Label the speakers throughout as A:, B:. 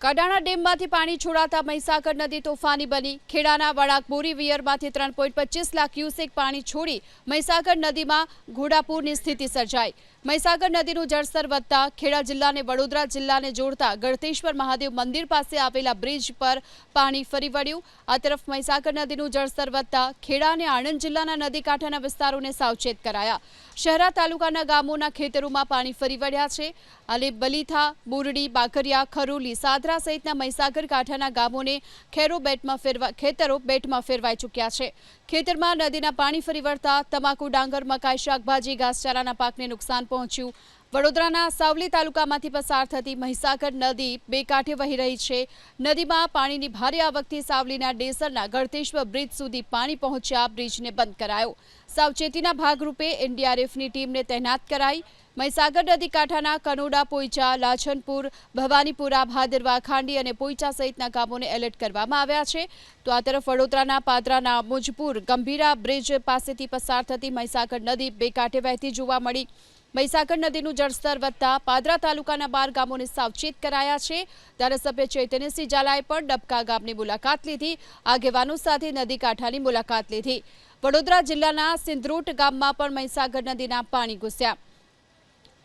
A: કડાણા ડેમમાંથી પાણી છોડાતા મહીસાગર નદી તોફાની બની। ખેડાના વળાક બોરી વિયરમાંથી 3.25 લાખ ક્યુસેક પાણી છોડી મહીસાગર નદીમાં ઘોડાપૂરની સ્થિતિ સર્જાઈ। મહીસાગર નદીનું જળસ્તર વધતા ખેડા જિલ્લાને વડોદરા જિલ્લાને જોડતા ગળતેશ્વર મહાદેવ મંદિર પાસે આવેલા બ્રિજ પર પાણી ફરી વળ્યું। આ તરફ મહીસાગર નદીનું જળસ્તર વધતા ખેડા અને આણંદ જિલ્લાના નદી કાંઠાના વિસ્તારોને સાવચેત કરાયા। શહેરા તાલુકાના ગામોના ખેતરોમાં પાણી ફરી વળ્યા છે અને બલીથા, બોરડી, બાકરિયા, ખરોલી, સાદરા સહિતના મહીસાગર કાંઠાના ગામોને ખેતરો બેટમાં ફેરવાઈ ચૂક્યા છે। ખેતરમાં નદીના પાણી ફરી વળતા તમાકુ, ડાંગર, મકાઈ, શાકભાજી, ઘાસચારાના પાકને નુકસાન પહોંચ્યું। વડોદરાના સાવલી તાલુકામાંથી પસાર થતી મહીસાગર નદી બે કાંઠે વહી રહી છે। નદીમાં પાણીની ભારે આવકથી સાવલીના ડેસરના ગળતેશ્વર બ્રિજ સુધી પાણી પહોંચ્યા। બ્રિજને બંધ કરાયો। સાવચેતીના ભાગરૂપે એનડીઆરએફની ટીમને તૈનાત કરાઈ। મહીસાગર નદી કાંઠાના કનોડા, પોઈચા, લાછનપુર, ભવાનીપુરા, ભાદરવા, ખાંડી અને પોઈચા સહિતના ગામોને એલર્ટ કરવામાં આવ્યા છે। તો આ તરફ વડોદરાના પાદરાના મુજપુર ગંભીરા બ્રિજ પાસેથી પસાર થતી મહીસાગર નદી બે કાંઠે વહેતી જોવા મળી। મહીસાગર નદીનું જળસ્તર વધતા પાદરા તાલુકાના 12 ગામોને સાવચેત કરાયા છે। ધારાસભ્ય ચૈતન્યસિંહ ઝાલાએ પણ ડબકા ગામની મુલાકાત લીધી। આગેવાનો સાથે નદી કાંઠાની મુલાકાત લીધી। વડોદરા જિલ્લાના સિંદરોટ ગામમાં પણ મહીસાગર નદીના પાણી ઘૂસ્યા।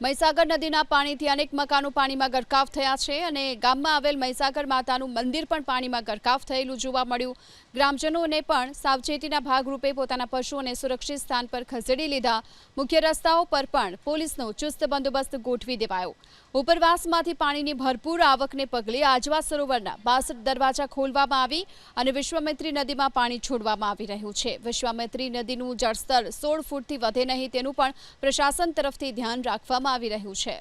A: મહીસાગર નદીના પાણીથી અનેક મકાનો પાણીમાં ગરકાવ થયા છે અને ગામમાં આવેલ મહીસાગર માતાનું મંદિર પણ પાણીમાં ગરકાવ થયેલું જોવા મળ્યું। ગ્રામજનોને પણ સાવચેતીના ભાગરૂપે પોતાના પશુઓને સુરક્ષિત સ્થાન પર ખસેડી લીધા। મુખ્ય રસ્તાઓ પર પણ પોલીસનો ચુસ્ત બંદોબસ્ત ગોઠવી દેવાયો। ઉપરવાસમાંથી પાણીની ભરપૂર આવકને પગલે આજવા સરોવરના 62 દરવાજા ખોલવામાં આવી અને વિશ્વામિત્રી નદીમાં પાણી છોડવામાં આવી રહ્યું છે। વિશ્વામિત્રી નદીનું જળસ્તર 16 ફૂટથી વધે નહીં તેનું પણ પ્રશાસન તરફથી ધ્યાન રાખવામાં આવી રહ્યું છે।